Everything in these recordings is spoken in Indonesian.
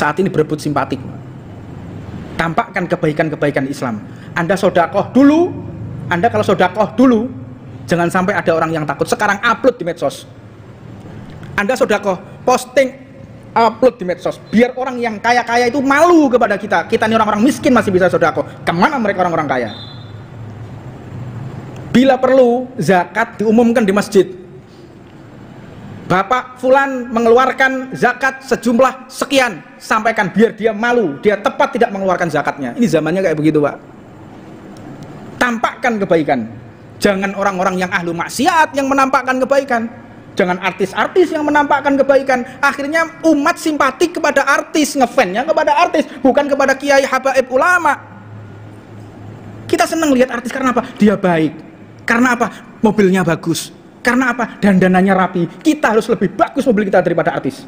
saat ini berebut simpatik. Tampakkan kebaikan-kebaikan Islam. Anda sodakoh dulu. Anda kalau sodakoh dulu, jangan sampai ada orang yang takut. Sekarang upload di medsos. Anda sodakoh, posting, upload di medsos. Biar orang yang kaya-kaya itu malu kepada kita. Kita ini orang-orang miskin masih bisa sodakoh. Kemana mereka orang-orang kaya? Bila perlu, zakat diumumkan di masjid. Bapak Fulan mengeluarkan zakat sejumlah sekian. Sampaikan biar dia malu. Dia tepat tidak mengeluarkan zakatnya. Ini zamannya kayak begitu, Pak. Tampakkan kebaikan. Jangan orang-orang yang ahlu maksiat yang menampakkan kebaikan. Jangan artis-artis yang menampakkan kebaikan. Akhirnya umat simpatik kepada artis, ngefansnya kepada artis, bukan kepada kiai habaib ulama. Kita senang lihat artis karena apa? Dia baik. Karena apa? Mobilnya bagus. Karena apa? Dandanannya rapi. Kita harus lebih bagus mobil kita daripada artis.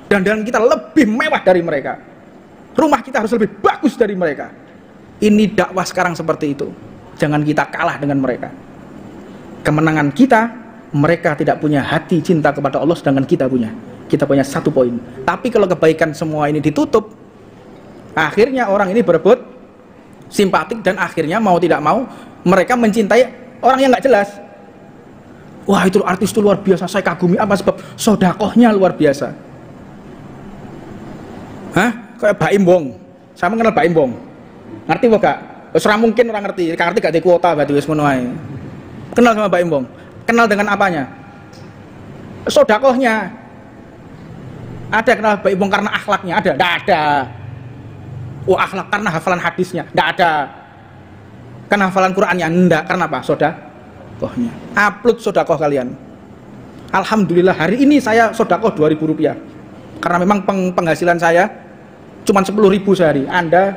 Dandanan kita lebih mewah dari mereka. Rumah kita harus lebih bagus dari mereka. Ini dakwah sekarang seperti itu. Jangan kita kalah dengan mereka. Kemenangan kita, mereka tidak punya hati cinta kepada Allah, sedangkan kita punya. Kita punya satu poin. Tapi kalau kebaikan semua ini ditutup, akhirnya orang ini berebut simpatik, dan akhirnya mau tidak mau mereka mencintai orang yang nggak jelas. Wah, itu artis itu luar biasa, saya kagumi. Apa sebab? Sodakohnya luar biasa. Hah? Kayak Baim Wong. Saya mengenal Baim Wong. Ngerti kok gak? Ora mungkin orang ngerti. Ngerti gak di kuota berarti wis ngono ae. Kenal sama Baim Wong. Kenal dengan apanya? Sodakohnya. Ada kenal Baim Wong karena akhlaknya? Ada? Nggak ada. Oh, akhlak karena hafalan hadisnya? Nggak ada. Karena hafalan Qur'annya? Enggak. Karena apa? Sodakohnya. Upload sodakoh kalian. Alhamdulillah hari ini saya sodakoh 2.000 rupiah. Karena memang penghasilan saya cuma 10.000 sehari. Anda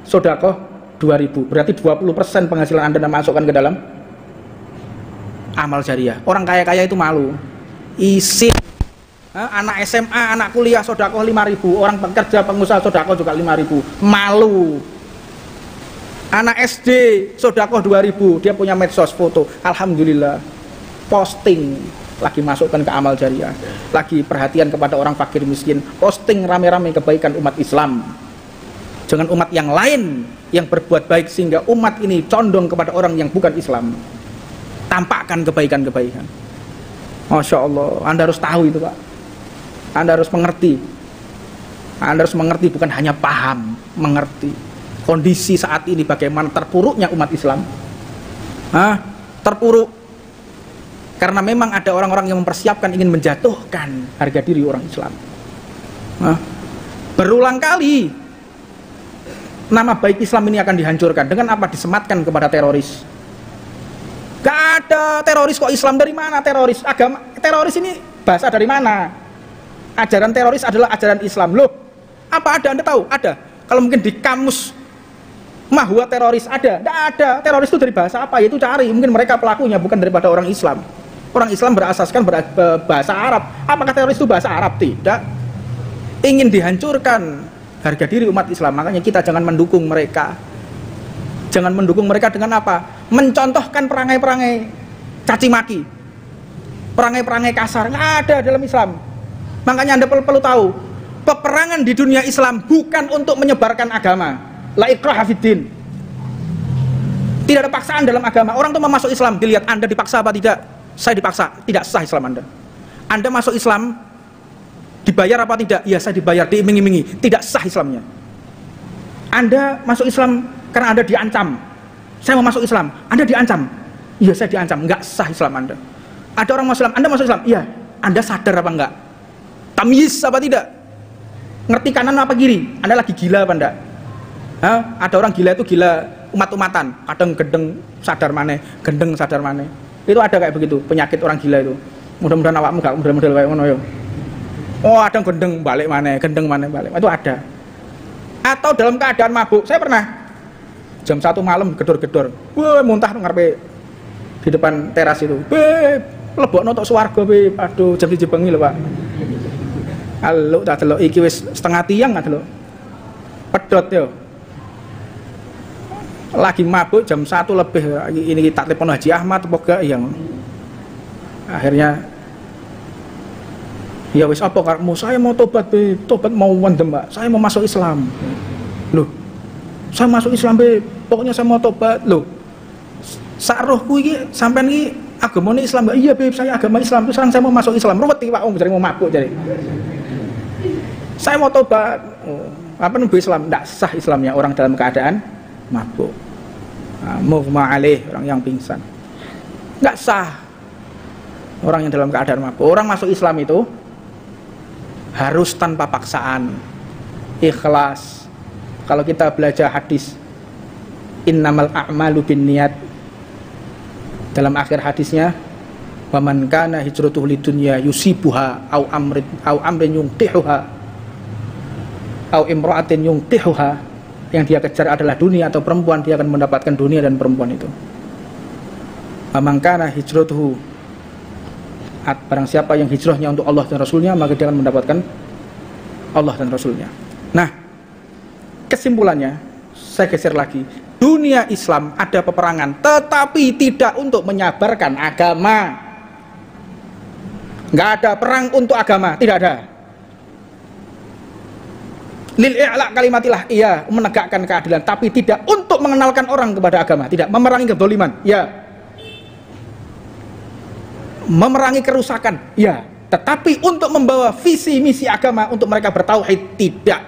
sodakoh 2.000. Berarti 20% penghasilan Anda masukkan ke dalam amal jariah. Orang kaya-kaya itu malu. Isi anak SMA, anak kuliah sodakoh 5.000. Orang pekerja pengusaha sodakoh juga 5.000. Malu. Anak SD sodakoh 2.000. Dia punya medsos foto. Alhamdulillah. Posting. Lagi masukkan ke amal jariah. Lagi perhatian kepada orang fakir miskin. Posting rame-rame kebaikan umat Islam. Jangan umat yang lain yang berbuat baik sehingga umat ini condong kepada orang yang bukan Islam. Tampakkan kebaikan-kebaikan. Masya Allah, Anda harus tahu itu, Pak. Anda harus mengerti. Anda harus mengerti, bukan hanya paham, mengerti kondisi saat ini bagaimana terpuruknya umat Islam. Terpuruk karena memang ada orang-orang yang mempersiapkan ingin menjatuhkan harga diri orang Islam. Berulang kali nama baik Islam ini akan dihancurkan. Dengan apa? Disematkan kepada teroris. Gak ada teroris kok. Islam dari mana teroris? Agama teroris ini bahasa dari mana? Ajaran teroris adalah ajaran Islam. Loh, apa ada? Anda tahu? Ada. Kalau mungkin di kamus mahwa teroris ada. Gak ada. Teroris itu dari bahasa apa? Itu cari. Mungkin mereka pelakunya bukan daripada orang Islam. Orang Islam berasaskan bahasa Arab. Apakah teroris itu bahasa Arab? Tidak. Ingin dihancurkan harga diri umat Islam. Makanya kita jangan mendukung mereka. Jangan mendukung mereka dengan apa? Mencontohkan perangai-perangai caci maki, perangai-perangai kasar. Nggak ada dalam Islam. Makanya Anda perlu tahu, peperangan di dunia Islam bukan untuk menyebarkan agama. La ikraha fiddin. Tidak ada paksaan dalam agama. Orang tuh mau masuk Islam, dilihat Anda dipaksa apa tidak. Saya dipaksa, tidak sah Islam Anda. Anda masuk Islam, dibayar apa tidak? Ya saya dibayar, diiming-imingi, tidak sah Islamnya. Anda masuk Islam karena Anda diancam. Saya mau masuk Islam, Anda diancam. Iya saya diancam, enggak sah Islam Anda. Ada orang masuk Islam, Anda masuk Islam, iya. Anda sadar apa enggak? Tamyiz apa tidak? Ngerti kanan apa kiri? Anda lagi gila apa enggak? Ada orang gila itu gila umat-umatan. Kadang gendeng sadar maneh, gendeng sadar maneh. Itu ada kayak begitu, penyakit orang gila itu. Mudah-mudahan awakmu gak model-model kayak ngono yo. Oh, ada gendeng balik maneh, gendeng maneh balik. Itu ada. Atau dalam keadaan mabuk. Saya pernah jam 1 malam gedor-gedor. Wah, muntah ngarepe di depan teras itu. Beb, lebokno tok swarga, Beb. Aduh, jam 1 bengi lho, Pak. Halo, tak delok iki wis setengah tiang tak delok. Pedot yo. Lagi mabuk jam 1 lebih. Ini tak telepon Haji Ahmad apa gak yang. Akhirnya Ya wis apa karepmu? Saya mau tobat, Be. Tobat mau mendem, Mbak. Saya mau masuk Islam. Loh. Saya masuk Islam, Be. Pokoknya saya mau tobat. Loh. Sak rohku iki sampean iki agamane Islam, Mbak. Iya, Be, saya agama Islam. Terus sekarang saya mau masuk Islam. Ruwet iki, Pak. Wong jare mau mabuk jare. Saya mau tobat. Oh, apa nembe Islam? Enggak sah Islamnya orang dalam keadaan mabuk. Mughma alaih, orang yang pingsan. Enggak sah orang yang dalam keadaan mabuk. Orang masuk Islam itu harus tanpa paksaan, ikhlas. Kalau kita belajar hadis innamal a'malu binniyat, dalam akhir hadisnya waman kana hijratuhu lidunya yusibuha au amrin yunqihuha au imra'atin yunqihuha, yang dia kejar adalah dunia atau perempuan, dia akan mendapatkan dunia dan perempuan itu. Waman kana hijratuhu, barang siapa yang hijrahnya untuk Allah dan Rasulnya, maka dia akan mendapatkan Allah dan Rasulnya. Nah, kesimpulannya saya geser lagi. Dunia Islam ada peperangan, tetapi tidak untuk menyabarkan agama. Nggak ada perang untuk agama, tidak ada. Lil i'la kalimatillah, iya, menegakkan keadilan, tapi tidak untuk mengenalkan orang kepada agama, tidak. Memerangi kedzaliman, ya. Memerangi kerusakan, ya. Tetapi untuk membawa visi misi agama untuk mereka bertauhid, tidak.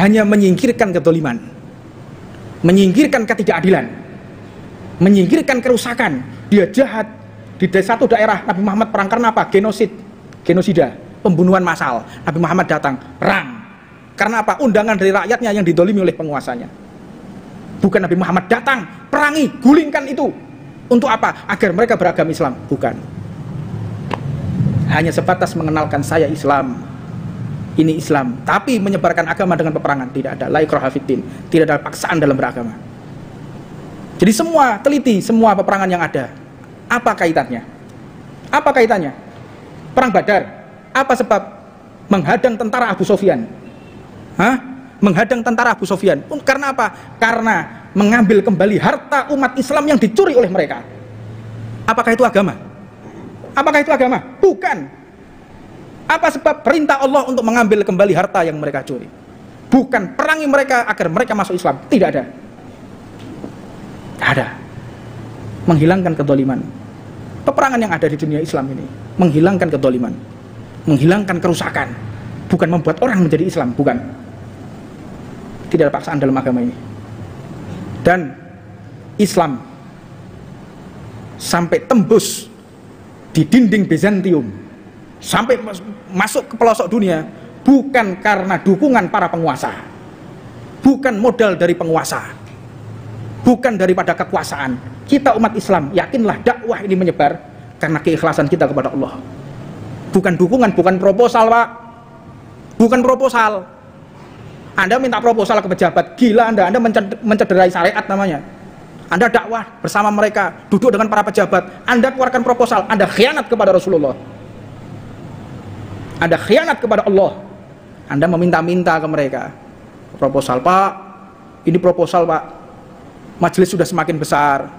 Hanya menyingkirkan kedzaliman, menyingkirkan ketidakadilan, menyingkirkan kerusakan. Dia jahat. Di satu daerah Nabi Muhammad perang karena apa? Genosida, pembunuhan massal. Nabi Muhammad datang perang. Karena apa? Undangan dari rakyatnya yang didolimi oleh penguasanya. Bukan Nabi Muhammad datang, perangi, gulingkan itu. Untuk apa? Agar mereka beragama Islam. Bukan. Hanya sebatas mengenalkan saya Islam. Ini Islam. Tapi menyebarkan agama dengan peperangan tidak ada. La ikraha fiddin. Tidak ada paksaan dalam beragama. Jadi semua teliti semua peperangan yang ada. Apa kaitannya? Apa kaitannya? Perang Badar. Apa sebab? Menghadang tentara Abu Sufyan. Menghadang tentara Abu Sufyan. Karena apa? Karena mengambil kembali harta umat Islam yang dicuri oleh mereka. Apakah itu agama? Apakah itu agama? Bukan. Apa sebab perintah Allah untuk mengambil kembali harta yang mereka curi? Bukan perangi mereka agar mereka masuk Islam. Tidak ada. Tidak ada. Menghilangkan kedzaliman. Peperangan yang ada di dunia Islam ini menghilangkan kedzaliman, menghilangkan kerusakan, bukan membuat orang menjadi Islam, bukan. Tidak ada paksaan dalam agama ini. Dan Islam sampai tembus di dinding Bizantium, sampai masuk ke pelosok dunia, bukan karena dukungan para penguasa, bukan modal dari penguasa, bukan daripada kekuasaan. Kita umat Islam, yakinlah dakwah ini menyebar karena keikhlasan kita kepada Allah. Bukan dukungan, bukan proposal, Pak. Bukan proposal. Anda minta proposal ke pejabat, gila Anda mencederai syariat namanya. Anda dakwah bersama mereka, duduk dengan para pejabat, Anda keluarkan proposal, Anda khianat kepada Rasulullah. Anda khianat kepada Allah. Anda meminta-minta ke mereka, proposal, Pak, ini proposal, Pak. Majelis sudah semakin besar,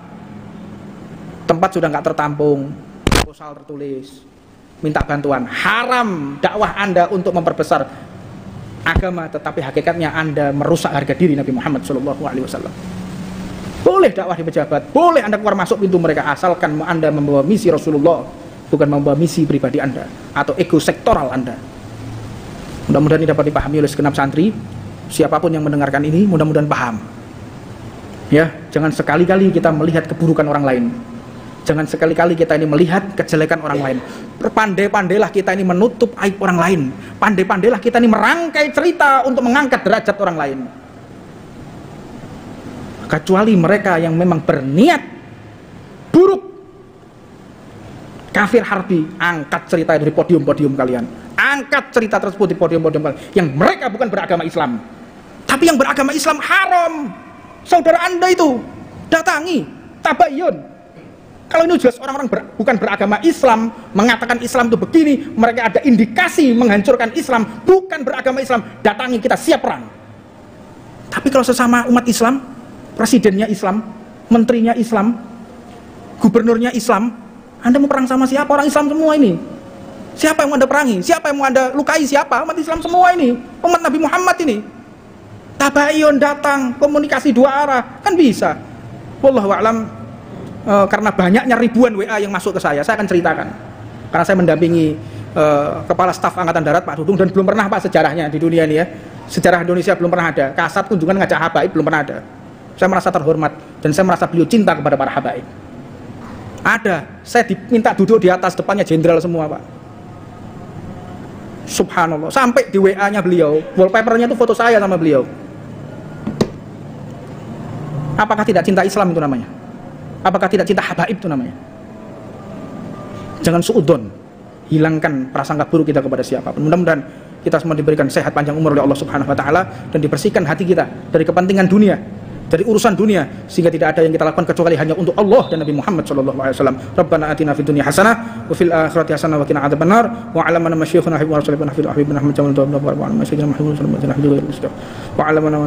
tempat sudah nggak tertampung, proposal tertulis, minta bantuan. Haram dakwah Anda untuk memperbesar agama, tetapi hakikatnya Anda merusak harga diri Nabi Muhammad SAW. Boleh dakwah di pejabat, boleh Anda keluar masuk pintu mereka, asalkan Anda membawa misi Rasulullah, bukan membawa misi pribadi Anda atau ego sektoral Anda. Mudah-mudahan ini dapat dipahami oleh segenap santri. Siapapun yang mendengarkan ini, mudah-mudahan paham. Ya, jangan sekali-kali kita melihat keburukan orang lain. Jangan sekali-kali kita ini melihat kejelekan orang lain. Pandai-pandailah kita ini menutup aib orang lain. Pandai-pandailah kita ini merangkai cerita untuk mengangkat derajat orang lain. Kecuali mereka yang memang berniat buruk, kafir harbi, angkat cerita dari podium-podium kalian. Angkat cerita tersebut di podium-podium kalian. Yang mereka bukan beragama Islam, tapi yang beragama Islam haram. Saudara Anda itu datangi, tabayyun. Kalau ini jelas orang-orang bukan beragama Islam, mengatakan Islam itu begini, mereka ada indikasi menghancurkan Islam, bukan beragama Islam, datangi, kita siap perang. Tapi kalau sesama umat Islam, presidennya Islam, menterinya Islam, gubernurnya Islam, Anda mau perang sama siapa? Orang Islam semua ini. Siapa yang mau Anda perangi? Siapa yang mau Anda lukai? Siapa? Umat Islam semua ini, umat Nabi Muhammad ini. Tabayun datang, komunikasi dua arah, kan bisa. Wallahu a'lam. Karena banyaknya ribuan WA yang masuk ke saya akan ceritakan. Karena saya mendampingi Kepala Staf Angkatan Darat Pak Dudung, dan belum pernah Pak sejarahnya di dunia ini ya. Sejarah Indonesia belum pernah ada. Kasat kunjungan ngajak habaib belum pernah ada. Saya merasa terhormat dan saya merasa beliau cinta kepada para habaib. Ada, saya diminta duduk di atas, depannya jenderal semua Pak. Subhanallah, sampai di WA-nya beliau, wallpapernya itu foto saya sama beliau. Apakah tidak cinta Islam itu namanya? Apakah tidak cinta habaib itu namanya? Jangan suudzon, hilangkan prasangka buruk kita kepada siapapun. Mudah-mudahan kita semua diberikan sehat panjang umur oleh Allah Subhanahu wa taala dan dibersihkan hati kita dari kepentingan dunia, dari urusan dunia, sehingga tidak ada yang kita lakukan kecuali hanya untuk Allah dan Nabi Muhammad sallallahu alaihi wasallam. Rabbana atina fid dunya hasanah wa fil akhirati hasanah wa qina adzabannar wa 'allamana ma syayikhuna wa rasuluna fil habibina Muhammad sallallahu alaihi wasallam wa 'allamana